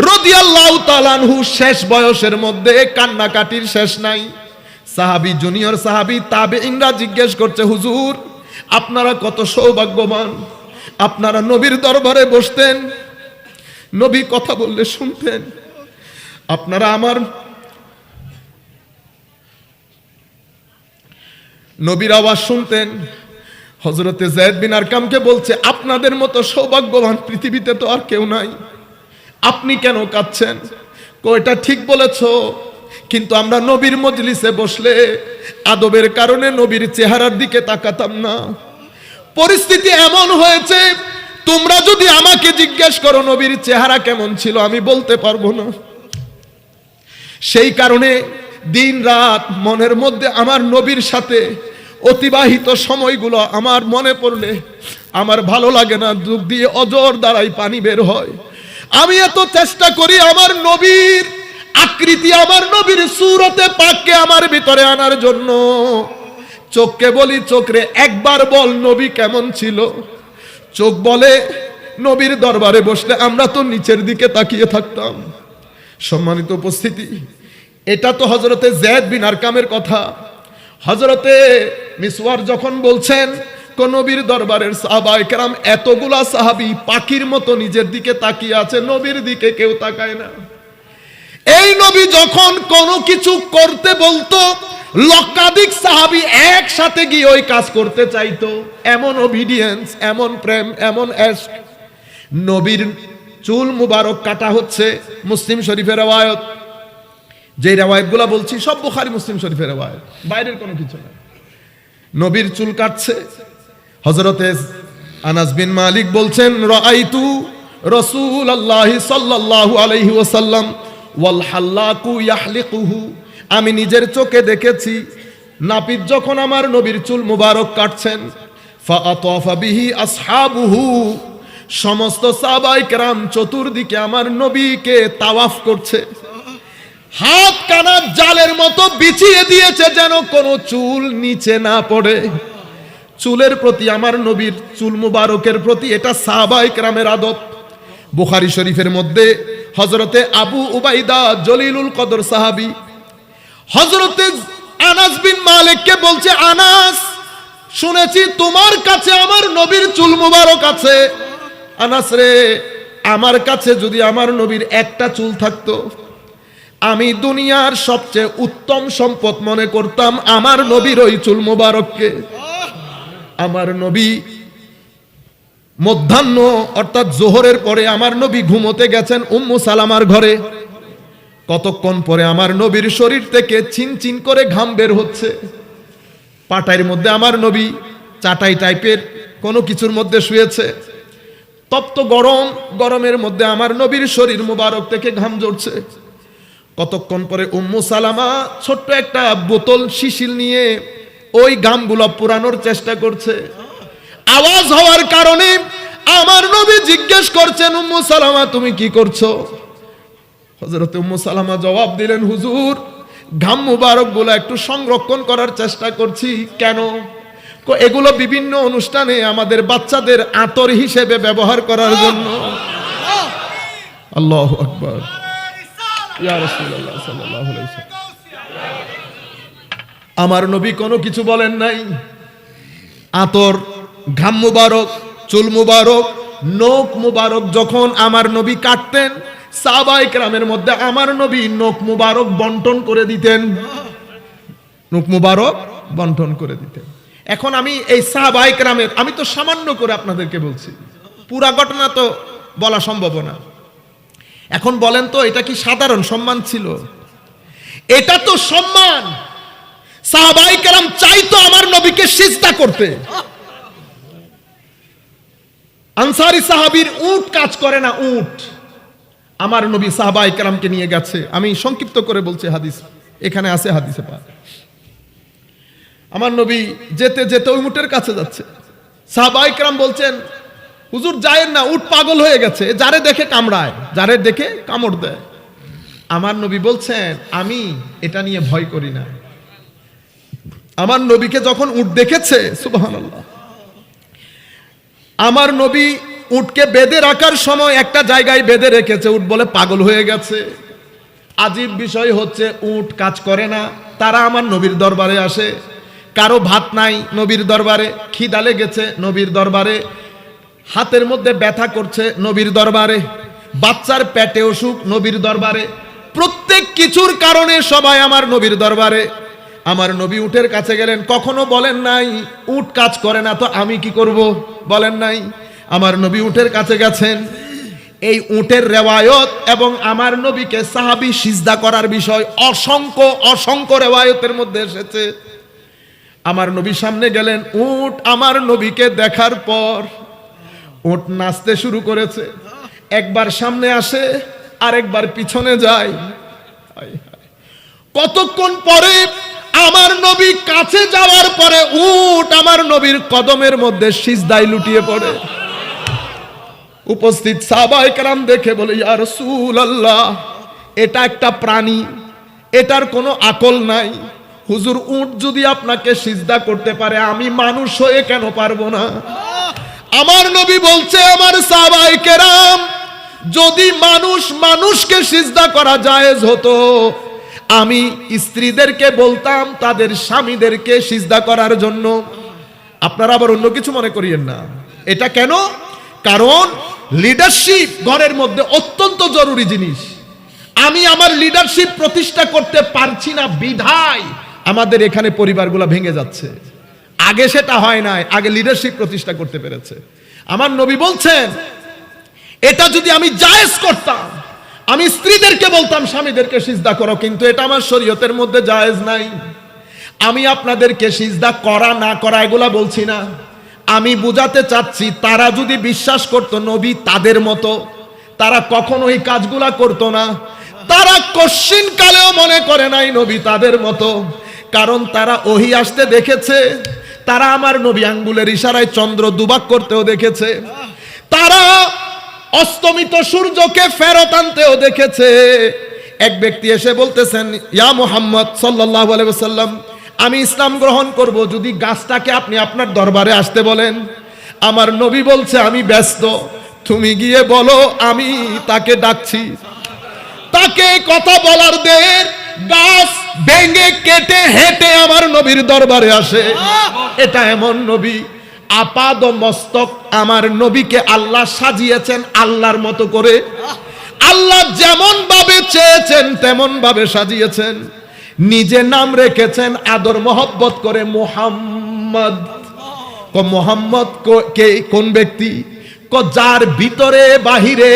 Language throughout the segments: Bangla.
রাদিয়াল্লাহু তাআলা আনহু শেষ বয়সের মধ্যে কান্নাকাটির শেষ নাই। সাহাবী, জুনিয়র সাহাবী তাবেঈনরা জিজ্ঞেস করছে, হুজুর আপনারা কত সৌভাগ্যবান, আপনারা নবীর দরবারে বসতেন, নবী কথা বললে শুনতেন, আপনারা আমার নবীর আওয়াজ শুনতেন। হযরতে যায়েদ বিন আরকামকে বলছে, আপনাদের মতো সৌভাগ্যবান পৃথিবীতে তো আর কেউ নাই, আপনি কেন কাঁদছেন? এটা ঠিক বলেছো, কিন্তু আমরা নবীর মজলিসে বসলে আদবের কারণে নবীর চেহারার দিকে তাকাতাম না। পরিস্থিতি এমন হয়েছে, তোমরা যদি আমাকে জিজ্ঞেস করো নবীর চেহারা কেমন ছিল, আমি বলতে পারবো না। সেই কারণে দিন রাত মনের মধ্যে আমার নবীর সাথে অতিবাহিত সময়গুলো আমার মনে পড়লে আমার ভালো লাগে না, দুঃখ দিয়ে অজর দ্বারাই পানি বের হয়। আমি এত চেষ্টা করি আমার নবীর আকৃতি, আমার নবীর সূরতে পাককে আমার ভিতরে আনার জন্য। চোখকে বলি, চোখরে একবার বল নবী কেমন ছিল। চোখ বলে নবীর দরবারে বসলে আমরা তো নিচের দিকে তাকিয়ে থাকতাম। সম্মানিত উপস্থিতি, এটা তো হযরতে যায়েদ বিন আরকামের কথা। হযরতে মিসওয়ার যখন বলছেন, নবীর দরবারের সাহাবায়ে কেরাম এতগুলা সাহাবী পাখির মতো নিজের দিকে তাকিয়ে আছে, নবীর দিকে কেউ তাকায় না। এই নবী যখন কোনো কিছু করতে বলতো, লক্ষাধিক সাহাবী একসাথে গিয়ে ওই কাজ করতে চাইতো। এমন ওবিডিয়েন্স, এমন প্রেম, এমন ইশক। নবীর চুল মুবারক কাটা হচ্ছে, মুসলিম শরীফের রওয়ায়াত। যে রওয়ায়াতগুলো বলছি সব বুখারী মুসলিম শরীফের রওয়ায়াত, বাইরের কোনো কিছু না। নবীর চুল কাটছে। হযরতে আনাস বিন মালিক বলছেন, রাআইতু রাসূলুল্লাহ সাল্লাল্লাহু আলাইহি ওয়াসাল্লাম ওয়াল হাল্লাকু ইয়াহলিকুহু, আমি নিজের চোখে দেখেছি নাপিত যখন আমার নবীর চুল মুবারক কাটছেন, ফাআতাফা বিহি আসহাবুহু, সমস্ত সাহাবায়ে কেরাম চতুর্দিকে আমার নবীকে তাওয়াফ করছে, হাত কানা জালের মতো বিছিয়ে দিয়েছে যেন কোনো চুল নিচে না পড়ে। চুলের প্রতি, আমার নবীর চুল মুবারকের প্রতি, এটা সাহাবায়ে কেরামের আদব। বুখারী শরীফের মধ্যে হযরতে আবু উবাইদা জলিলুল কদর সাহাবী হযরতে আনাস বিন মালিককে বলছে, আনাস শুনেছি তোমার কাছে আমার নবীর চুল মুবারক আছে। আনাস রে, আমার কাছে যদি আমার নবীর একটা চুল থাকতো, আমি দুনিয়ার সবচেয়ে উত্তম সম্পদ মনে করতাম আমার নবীর ওই চুল মুবারককে। আমার নবী মধ্যাহ্ন অর্থাৎ জোহরের পরে আমার নবী ঘুমোতে গেছেন উম্মু সালামার ঘরে। কতক্ষণ পরে আমার নবীর শরীর থেকে চিনচিন করে ঘাম বের হচ্ছে। পাটাইয়ের মধ্যে আমার নবী চাটাই টাইপের কোনো কিছুর মধ্যে শুয়েছে। তপ্ত গরম, গরমের মধ্যে আমার নবীর শরীর মুবারক থেকে ঘাম ঝরছে। কতক্ষণ পরে উম্মু সালামা ছোট্ট একটা বোতল শিশিল নিয়ে ওই ঘামগুলো পুরানোর চেষ্টা করছে। আওয়াজ হওয়ার কারণে আমার নবী জিজ্ঞেস করছেন, উম্মু সালামা তুমি কি করছো? হযরত উম্মু সালামা জবাব দিলেন, হুজুর ঘাম মুবারক গুলো একটু সংরক্ষণ করার চেষ্টা করছি। কেন? এগুলো বিভিন্ন অনুষ্ঠানে আমাদের বাচ্চাদের আতর হিসেবে ব্যবহার করার জন্য। আল্লাহু আকবার, ইয়া রাসূলুল্লাহ সাল্লাল্লাহু আলাইহি ওয়াসাল্লাম। আমার নবী কোনো কিছু বলেন নাই। আতর, ঘাম মুবারক, চুল মুবারক, নখ মুবারক যখন আমার নবী কাটতেন, সাহাবায়ে কেরামের মধ্যে আমার নবী নখ মুবারক বন্টন করে দিতেন। নখ মুবারক বন্টন করে দিতেন। এখন আমি এই সাহাবায়ে কেরামের, আমি তো সামান্য করে আপনাদেরকে বলছি, পুরা ঘটনা তো বলা সম্ভব না। এখন বলেন তো, এটা কি সাধারণ সম্মান ছিল? এটা তো সম্মান। সাহাবায়ে কেরাম চাইতো আমার নবীকে সিজদা করতে। আনসারী সাহাবীর উট কাজ করে না, উট। আমার নবী সাহাবায়ে কেরামকে নিয়ে গেছে। আমি সংক্ষিপ্ত করে বলছি, হাদিস এখানে আছে, হাদিসে পাওয়া। আমার নবী যেতে যেতে ওই উটের কাছে যাচ্ছে। সাহাবায়ে কেরাম বলছেন, হুজুর যায়েন না, উট পাগল হয়ে গেছে, যারে দেখে কামড়ায়, যারে দেখে কামড় দেয়। আমার নবী বলছেন, আমি এটা নিয়ে ভয় করি না। আমার নবীকে যখন উট দেখেছে, সুবহানাল্লাহ, আমার নবী উটকে বেঁধে রাখার সময় একটা জায়গায় বেঁধে রেখেছে, উট বলে পাগল হয়ে গেছে। আজীব বিষয় হচ্ছে উট কাজ করে না, তারা আমার নবীর দরবারে আসে। কারো ভাত নাই নবীর দরবারে, খিদা লেগেছে নবীর দরবারে, হাতের মধ্যে ব্যথা করছে নবীর দরবারে, বাচ্চার পেটে অসুখ নবীর দরবারে, প্রত্যেক কিছুর কারণে সবাই আমার নবীর দরবারে। আমার নবী উটের কাছে গেলেন, কখনো বলেন নাই উট কাজ করে না তো আমি কি করব, বলেন নাই। আমার নবী উটের কাছে গেছেন। এই উটের রেওয়ায়ত এবং আমার নবীকে সাহাবী সিজদা করার বিষয় অসংখ্য অসংখ্য রেওয়ায়তের মধ্যে এসেছে। আমার নবী সামনে গেলেন, উট আমার নবীকে দেখার পর উট নাচতে শুরু করেছে, একবার সামনে আসে আর একবার পিছনে যায়। কতক্ষণ পরে আমার নবী কাছে যাওয়ার পরে উট আমার নবীর কদমের মধ্যে সিজদায় লুটিয়ে পড়ে। উপস্থিত সাহাবায়ে কেরাম দেখে বলে, ইয়া রাসূলুল্লাহ, এটা একটা প্রাণী, এটার কোনো আকল নাই। হুজুর, উট যদি আপনাকে সিজদা করতে পারে, আমি মানুষ হয়ে কেন পারবো না? আমার নবী বলছে, আমার সাহাবায়ে কেরাম, যদি মানুষ মানুষকে সিজদা করা জায়েজ হতো, আমি স্ত্রীদেরকে বলতাম তাদের স্বামীদেরকে সিজদা করার জন্য। আপনারা আবার অন্য কিছু মনে করিয়েন না। এটা কেন? কারণ লিডারশিপ ঘরের মধ্যে অত্যন্ত জরুরি জিনিস। আমি আমার লিডারশিপ প্রতিষ্ঠা করতে পারছি না বিধায় আমাদের এখানে পরিবারগুলো ভেঙে যাচ্ছে। আগে সেটা হয় নাই, আগে লিডারশিপ প্রতিষ্ঠা করতে পেরেছে। আমার নবী বলছেন, এটা যদি আমি জায়েজ করতাম, আমি স্ত্রীদেরকে বলতাম স্বামীদেরকে সিজদা করো, কিন্তু এটা আমার শরীয়তের মধ্যে জায়েজ নাই। আমি আপনাদেরকে সিজদা করা না করা এগুলা বলছি না, আমি বুঝাতে চাচ্ছি, তারা যদি বিশ্বাস করত নবী তাদের মতো, তারা কখনো এই কাজগুলা করতো না। তারা কশ্চিন কালেও মনে করে নাই নবী তাদের মতো, কারণ তারা ওহী আসতে দেখেছে, তারা আমার নবী আঙ্গুলের ইশারায় চন্দ্র দুবাক করতেও দেখেছে, তারা অস্তমিত সূর্যকে ফেরত আনতেও দেখেছে। এক ব্যক্তি এসে বলতেছেন, ইয়া মুহাম্মদ সাল্লাল্লাহু আলাইহি ওয়াসাল্লাম, আমি ইসলাম গ্রহণ করব, যদি গাছটাকে আপনি আপনার দরবারে আসতে বলেন। আমার নবী বলছে, আমি ব্যস্ত, তুমি গিয়ে বলো আমি তাকে ডাকছি। তাকে কথা বলার দের, গাছ ভেঙে কেটে হেঁটে আমার নবীর দরবারে আসে। এটা এমন নবী, আপাদ মস্তক আমার নবীকে আল্লাহ সাজিয়েছেন আল্লাহর মতো করে। আল্লাহ যেমন ভাবে চেয়েছেন তেমন ভাবে সাজিয়েছেন। নিজে নাম রেখেছেন আদর মোহব্বত করে মুহাম্মদ। মোহাম্মদ কে, কোন ব্যক্তি? যার ভিতরে বাহিরে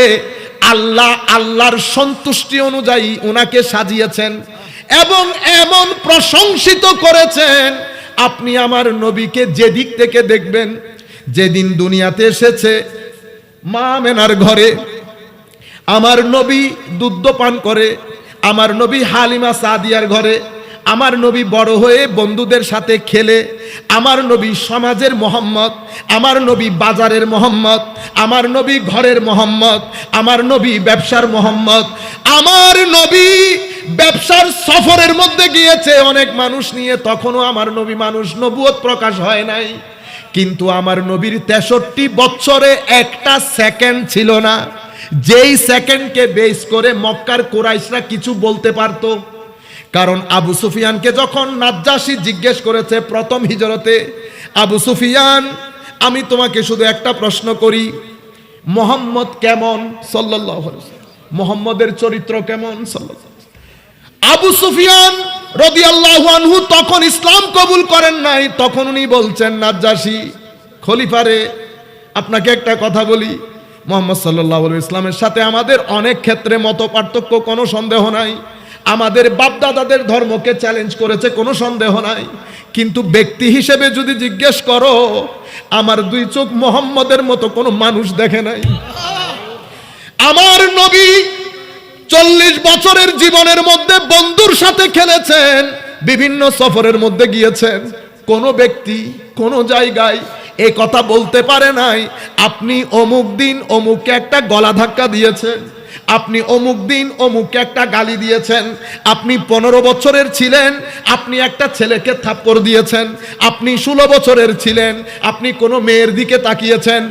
আল্লাহ আল্লাহর সন্তুষ্টি অনুযায়ী উনাকে সাজিয়েছেন এবং এমন প্রশংসিত করেছেন, আপনি আমার নবীকে যেদিক থেকে দেখবেন, যেদিন দুনিয়াতে এসেছে মা আমেনার ঘরে আমার নবী দুধ পান করে, আমার নবী হালিমা সাদিয়ার ঘরে আমার নবী বড় হয়ে বন্ধুদের সাথে খেলে, আমার নবী সমাজের মোহাম্মদ, আমার নবী বাজারের মোহাম্মদ, আমার নবী ঘরের মোহাম্মদ, আমার নবী ব্যবসার মোহাম্মদ। আমার নবী ব্যবসার সফরের মধ্যে গিয়েছে অনেক মানুষ নিয়ে, তখনও আমার নবী মানুষ, নবুয়ত প্রকাশ হয় নাই। কিন্তু আমার নবীর 63 বছরে একটা সেকেন্ড ছিল না যেই সেকেন্ডকে বেস করে মক্কার কুরাইশরা কিছু বলতে পারতো। কারণ আবু সুফিয়ানকে যখন নাজ্জাশী জিজ্ঞেস করেছে প্রথম হিজরতে, আবু সুফিয়ান, আমি তোমাকে শুধু একটা প্রশ্ন করি, মুহাম্মদ কেমন সাল্লাল্লাহু আলাইহি ওয়াসাল্লাম, মুহাম্মদের চরিত্র কেমন সাল্লাল্লাহু আলাইহি ওয়াসাল্লাম। আবু সুফিয়ান রাদিয়াল্লাহু আনহু তখন ইসলাম কবুল করেন নাই, তখন উনি বলছেন, নাজ্জাশী খলিফারে, আপনাকে একটা কথা বলি, মুহাম্মদ সাল্লাল্লাহু আলাইহি ওয়াসাল্লামের সাথে আমাদের অনেক ক্ষেত্রে মত পার্থক্য, কোনো সন্দেহ নাই, আমাদের বাপদাদাদের ধর্মকে চ্যালেঞ্জ করেছে, কোনো সন্দেহ নাই, কিন্তু ব্যক্তি হিসেবে যদি জিজ্ঞেস করো, আমার দুই চোখ মুহাম্মদের মতো কোনো মানুষ দেখে নাই। আমার নবী 40 বছরের জীবনের মধ্যে বন্ধুর সাথে খেলেছেন, বিভিন্ন সফরের মধ্যে গিয়েছেন, কোন ব্যক্তি কোন জায়গায় এই কথা বলতে পারে নাই, আপনি অমুক দিন অমুককে একটা গলা ধাক্কা দিয়েছেন, আপনি অমুক দিন অমুককে একটা গালি দিয়েছেন, আপনি 15 বছরের ছিলেন, আপনি একটা ছেলেকে থাপ্পড় দিয়েছেন, আপনি 16 বছরের ছিলেন, আপনি কোনো মেয়ের দিকে তাকিয়েছেন।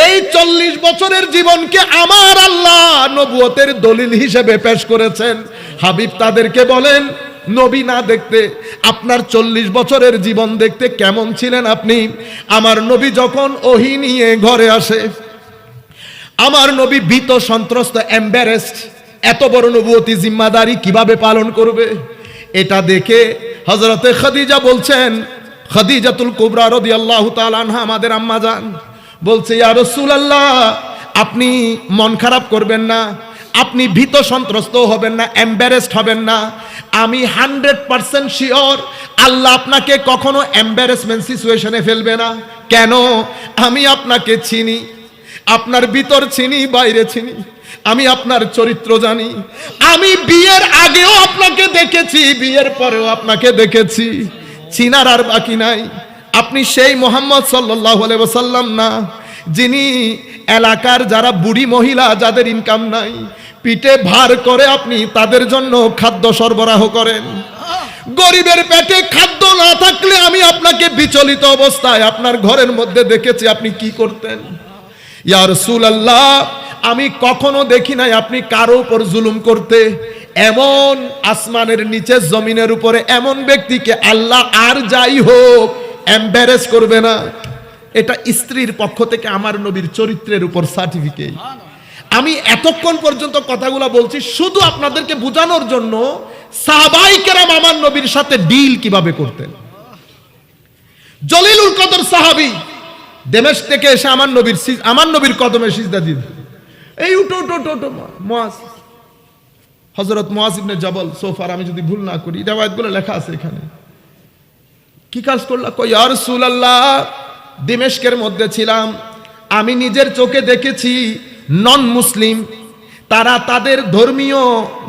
এই 40 বছরের জীবনকে আমার আল্লাহ নবুয়তের দলিল হিসেবে পেশ করেছেন। হাবিব তাদেরকে বলেন, নবী না দেখতে আপনার 40 বছরের জীবন দেখতে কেমন ছিলেন আপনি? আমার নবী যখন ওহী নিয়ে ঘরে আসে, আমার নবী ভীত, সন্ত্রস্ত, এম্বারেসড, এত বড় নবুয়তি জিম্মাদারি কিভাবে পালন করবে? এটা দেখে হযরতে খাদিজা বলছেন, খাদিজাতুল কুবরা রাদিয়াল্লাহু তাআলা আনহা, আমাদের আম্মা জান, বলছে, ইয়া রাসূলুল্লাহ, আপনি মন খারাপ করবেন না, আপনি ভীত সন্ত্রস্ত হবেন না, এম্বারেসড হবেন না। আমি 100% শিওর আল্লাহ আপনাকে কখনো এম্বারেসমেন্ট সিচুয়েশনে ফেলবে না। কেন? আমি আপনাকে চিনি, আপনার ভিতর চিনি, বাইরে চিনি, আমি আপনার চরিত্র জানি। আমি বিয়ের আগেও আপনাকে দেখেছি, বিয়ের পরেও আপনাকে দেখেছি, চিনার আর বাকি নাই। আপনি সেই মুহাম্মদ সাল্লাল্লাহু আলাইহি ওয়াসাল্লাম না, যিনি এলাকার যারা বুড়ি মহিলা, যাদের ইনকাম নাই, পিঠে ভার করে আপনি তাদের জন্য খাদ্য সরবরাহ করেন। গরিবের পেটে খাদ্য না থাকলে আমি আপনাকে বিচলিত অবস্থায় আপনার ঘরের মধ্যে দেখেছি, আপনি কি করতেন? ইয়া রাসূলুল্লাহ, আমি কখনো দেখি নাই আপনি কারো উপর জুলুম করতে। এমন আসমানের নিচে জমিনের উপরে এমন ব্যক্তিকে আল্লাহ আর যাই হোক এম্বারেস করবে না। এটা স্ত্রীর পক্ষ থেকে আমার নবীর চরিত্রের উপর সার্টিফিকেট। আমি এতক্ষণ পর্যন্ত কথাগুলো বলছি শুধু আপনাদেরকে বোঝানোর জন্য সাহাবায়ে কেরাম আমার নবীর সাথে ডিল কিভাবে করতেন। জলিলুল কদর সাহাবী দেমেশক থেকে এসে আমার নবীর কদমে সিজদা দিন, এই উঠো উঠো উঠো, মুয়াজ, হযরত মুয়াজ ইবনে জাবাল সোফার, আমি যদি ভুল না করি, রিওয়ায়াতগুলো লেখা আছে এখানে। কি কাজ করলা? কই, ইয়া রাসূলুল্লাহ, দেমেশকের মধ্যে ছিলাম, আমি নিজের চোখে দেখেছি নন মুসলিম তারা তাদের ধর্মীয়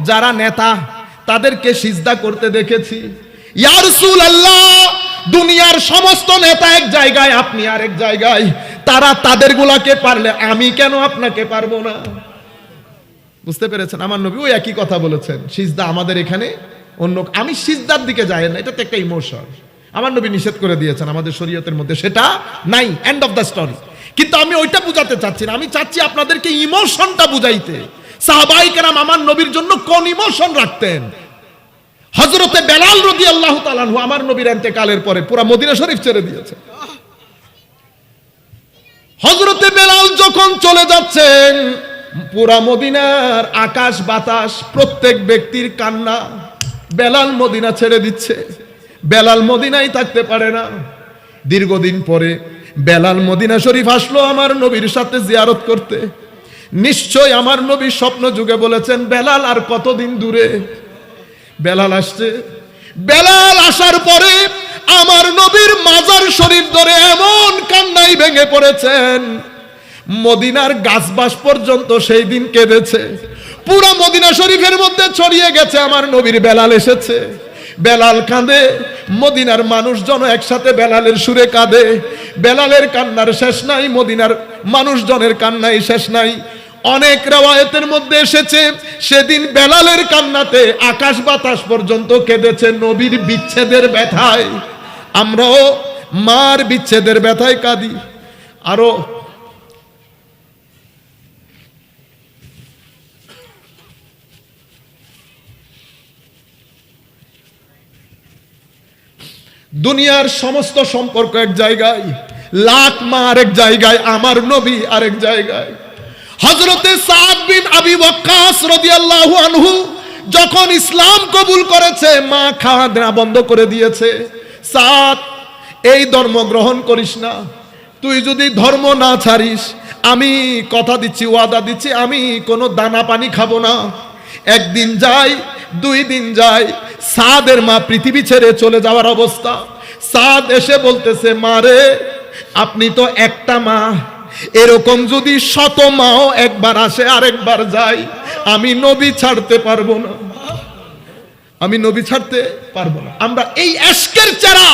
যারা নেতা তাদেরকে সিজদা করতে দেখেছি। ইয়া রাসূলুল্লাহ, দুনিয়ার সমস্ত নেতা এক জায়গায়, আপনি আরেক জায়গায়, তারা তাদের গুলাকে পারলে আমি কেন আপনাকে পারবো না? বুঝতে পেরেছেন? আমার নবী ওই একই কথা বলেছেন, সিজদা আমাদের এখানে অন্য, আমি সিজদার দিকে যাই না, এটা তো একটা ইমোশন। আমার নবী নিষেধ করে দিয়েছেন, আমাদের শরীয়তের মধ্যে সেটা নাই, এন্ড অফ দ্য স্টোরি। কিন্তু আমি ওইটা বুঝাতে চাচ্ছি না, আমি চাচ্ছি আপনাদেরকে ইমোশনটা বুঝাইতে। সাহাবায়ে কেরাম আমার নবীর জন্য কোন ইমোশন রাখতেন? হযরতে বেলাল রাদিয়াল্লাহু তাআলা আনহু আমার নবীর ইন্তেকালের পরে পুরো মদিনা শরীফ ছেড়ে দিয়েছে। হযরতে বেলাল যখন চলে যাচ্ছেন, পুরা মদিনার আকাশ বাতাস, প্রত্যেক ব্যক্তির কান্না। বেলাল মদিনা ছেড়ে দিচ্ছে, বেলাল মদিনায় থাকতে পারে না। দীর্ঘদিন পরে বেলাল মদিনা শরীফ আসলো আমার নবীর সাথে জিয়ারত করতে। নিশ্চয় আমার নবী স্বপ্ন যুগে বলেছেন, বেলাল আর কতদিন দূরে। বেলাল আসছে, বেলাল আসার পরে আমার নবীর মাজার শরীফ ধরে এমন কান্নায় ভেঙে পড়েছেন, মদিনার গাছবাস পর্যন্ত সেই দিন কেঁদেছে। পুরো মদিনা শরীফের মধ্যে ছড়িয়ে গেছে আমার নবীর বেলাল এসেছে। বেলাল কাঁদে, মদিনার মানুষজন একসাথে বেলালের সুরে কাঁদে। বেলালের কান্নার শেষ নাই, মদিনার মানুষজনের কান্নাই শেষ নাই। অনেক রিওয়ায়াতের মধ্যে এসেছে সেদিন বেলালের কান্নাতে আকাশ বাতাস পর্যন্ত কেঁদেছে নবীর বিচ্ছেদের ব্যথায়। আমরাও মার বিচ্ছেদের ব্যথায় কাঁদি। আরো দুনিয়ার সমস্ত সম্পর্ক এক জায়গায়, লাখ মা আরেক জায়গায়, আমার নবী আরেক জায়গায়। হযরতে সাদ বিন আবি ওয়াক্কাস রাদিয়াল্লাহু আনহু যখন ইসলাম কবুল করেছে, মা খাওয়া দাওয়া বন্ধ করে দিয়েছে। সাদ, এই ধর্ম গ্রহণ করিস না, তুই যদি ধর্ম না ছাড়িস, আমি কথা দিচ্ছি, ওয়াদা দিচ্ছি, আমি কোনো দানা পানি খাবো না। একদিন যাই, 2 দিন যাই, সাদের মা পৃথিবী ছেড়ে চলে যাওয়ার অবস্থা। সাদ এসে বলতেছে, মা রে, আপনি তো একটা মা, এরকম যদি 100 মাও একবার আসে আরেকবার যায়, আমি নবী ছাড়তে পারবো না, আমি নবী ছাড়তে পারবো না। আমরা এই এশকের চেরা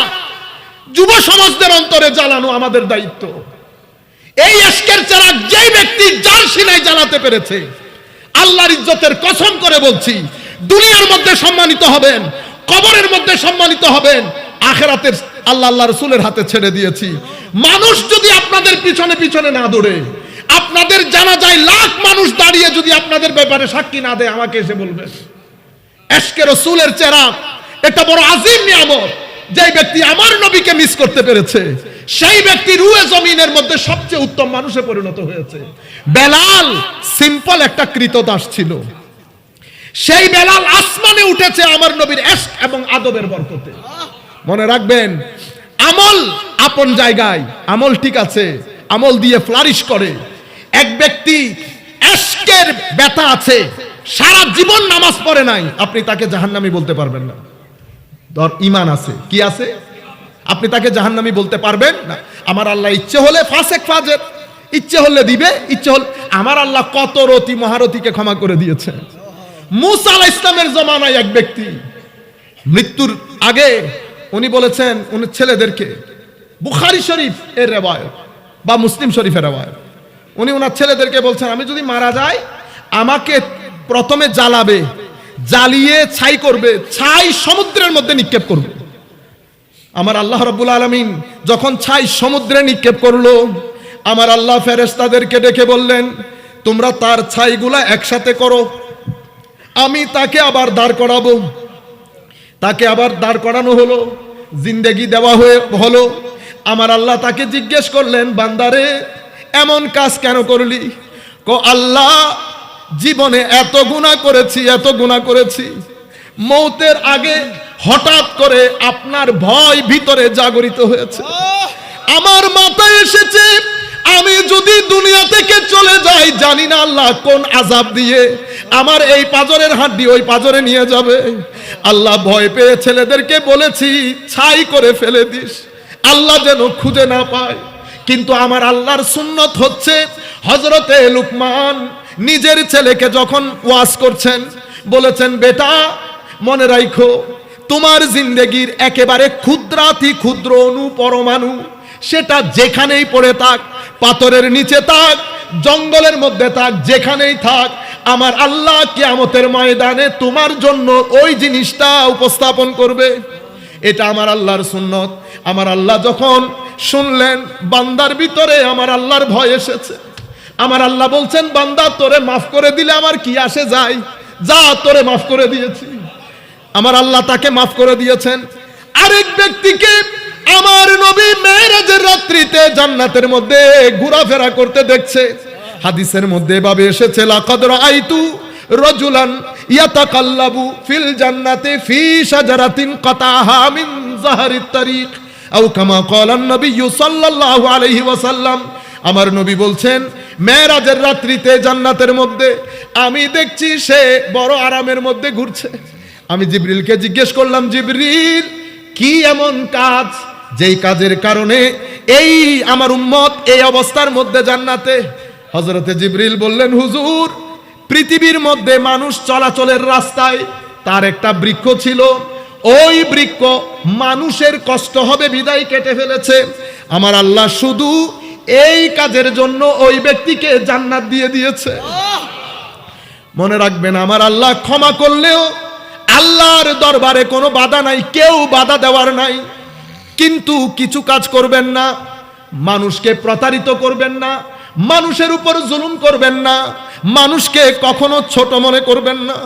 যুব সমাজদের অন্তরে জ্বালানো আমাদের দায়িত্ব। এই এশকের চেরা যেই ব্যক্তি যার সিনায় জ্বালাতে পেরেছে, আল্লাহর ইজ্জতের কসম করে বলছি, দুনিয়ার মধ্যে সম্মানিত হবেন, কবরের মধ্যে সম্মানিত হবেন, আখিরাতের আল্লাহ রাসূলের হাতে ছেড়ে দিয়েছি। মানুষ যদি আপনাদের পিছনে পিছনে না দৌড়ে, আপনাদের জানাজায় লাখ মানুষ দাঁড়িয়ে যদি আপনাদের ব্যাপারে সাক্ষী না দেয়, আমাকে এসে বলবেন। এশকে রাসূলের চেরাগ, এটা বড় আযীম নিয়ামত। যে ব্যক্তি আমার নবীকে মিস করতে পেরেছে, সেই ব্যক্তি রুয়ে জমিনের মধ্যে সবচেয়ে উত্তম মানুষে পরিণত হয়েছে। বেলাল সিম্পল একটা কৃতদাস ছিল, সেই বেলাল আসমানে উঠেছে আমার নবীর ইশক এবং আদবের বরকতে। মনে রাখবেন, আমল আপন জায়গায়, আমল ঠিক আছে, আমল দিয়ে ফ্লারিশ করে। এক ব্যক্তি ইশকের ব্যথা আছে, সারা জীবন নামাজ পড়ে নাই, আপনি তাকে জাহান্নামী বলতে পারবেন না। ধর ঈমান আছে, কি আছে, আপনি তাকে জাহান্নামী বলতে পারবেন না। আমার আল্লাহ ইচ্ছে হলে ফাসেক ফাজের, ইচ্ছে হলে দিবে, ইচ্ছে হলে, আমার আল্লাহ কত রতি মহারতিকে ক্ষমা করে দিয়েছে। মুসা আলাইহিস সালামের জমানায় এক ব্যক্তি মৃত্যুর আগে উনি বলেছেন উনি ছেলেদেরকে, বুখারী শরীফ এর রিওয়ায়াত বা মুসলিম শরীফের রিওয়ায়াত, উনি ওনার ছেলেদেরকে বলছেন, আমি যদি মারা যাই আমাকে প্রথমে জ্বালাবে, জ্বালিয়ে ছাই করবে, ছাই সমুদ্রের মধ্যে নিক্ষেপ করবে। আমার আল্লাহ রাব্বুল আলামিন যখন ছাই সমুদ্রে নিক্ষেপ করলো, আমার আল্লাহ ফেরেশতাদেরকে ডেকে বললেন, তোমরা তার ছাইগুলা একসাথে করো, আমি তাকে আবার দাঁড় করাবো। তাকে আবার দাঁড় করানো হলো, জিন্দেগি দেওয়া হলো। আমার আল্লাহ তাকে জিজ্ঞেস করলেন, বান্দারে এমন কাজ কেন করলি? আল্লাহ, জীবনে এত গুনাহ করেছি, এত গুনাহ করেছি, মৌতের আগে হঠাৎ করে আপনার ভয় ভিতরে জাগরিত হয়েছে, আমার মাথায় এসেছে আমি যদি দুনিয়া থেকে চলে যাই, জানি না আল্লাহ কোন আযাব দিয়ে আমার এই পাজরের হাড্ডি ওই পাজরে নিয়ে যাবে। আল্লাহ ভয় পেয়ে ছেলেদেরকে বলেছি ছাই করে ফেলে দিস, আল্লাহ যেন খুঁজে না পায়। কিন্তু আমার আল্লাহর সুন্নত হচ্ছে, হযরতে লুকমান নিজের ছেলেকে যখন ওয়াজ করছেন, বলেছেন, বেটা মনে রাখো, তোমার জিন্দেগির একেবারে ক্ষুদ্রাতি ক্ষুদ্র অণু পরমাণু, সেটা যেখানেই পড়ে থাক, পাথরের নিচে থাক, জঙ্গলের মধ্যে থাক, যেখানেই থাক, আমার আল্লাহ কিয়ামতের ময়দানে তোমার জন্য ওই জিনিসটা উপস্থাপন করবে। এটা আমার আল্লাহর সুন্নত। আমার আল্লাহ যখন শুনলেন, বান্দার ভিতরে আমার আল্লাহর ভয় এসেছে। আমার আল্লাহ বলছেন, বান্দা তোরে মাফ করে দিলে আমার কি আসে যায়, যা তোরে মাফ করে দিয়েছি। আমার আল্লাহ তাকে মাফ করে দিয়েছেন। আরেক ব্যক্তিকে আমার নবী মেরাজের রাত্রিতে জান্নাতের মধ্যে ঘোরাফেরা করতে দেখছে। হাদিসের মধ্যে এভাবে এসেছে, লাকাদ রাআইতু রাজুলান ইয়াতাকাল্লাবু ফিল জান্নাতি ফি শাজারাতিন কাতাহা মিন যাহরিত তারিক আও কামা ক্বালা নবী সাল্লাল্লাহু আলাইহি ওয়াসাল্লাম। আমার নবী বলছেন, মেরাজের রাত্রিতে জান্নাতের মধ্যে আমি দেখছি সে বড় আরামের মধ্যে ঘুরছে। আমি জিবরিলকে জিজ্ঞেস করলাম, জিবরিল কি এমন কাজ যেই কাজের কারণে এই আমার উম্মত এই অবস্থার মধ্যে জান্নাতে? হযরতে জিবরিল বললেন, হুজুর, পৃথিবীর মধ্যে মানুষ চলাচলের রাস্তায় তার একটা বৃক্ষ ছিল, ওই বৃক্ষ মানুষের কষ্ট হবে বিদায় কেটে ফেলেছে। আমার আল্লাহ শুধু এই কাজের জন্য ওই ব্যক্তিকে জান্নাত দিয়ে দিয়েছে। মনে রাখবেন, আমার আল্লাহ ক্ষমা করলেও আল্লাহর দরবারে কোনো বাধা নাই, কেউ বাধা দেওয়ার নাই। কিন্তু কিছু কাজ করবেন না, মানুষকে প্রতারিত করবেন না, মানুষের উপর জুলুম করবেন না, মানুষকে কখনো ছোট মনে করবেন না,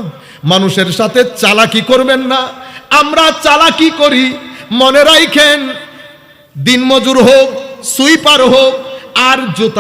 মানুষের সাথে চালাকি করবেন না। আমরা চালাকি করি, মনে রাখেন, দিনমজুর হোক, সুইপার হোক আর জুতা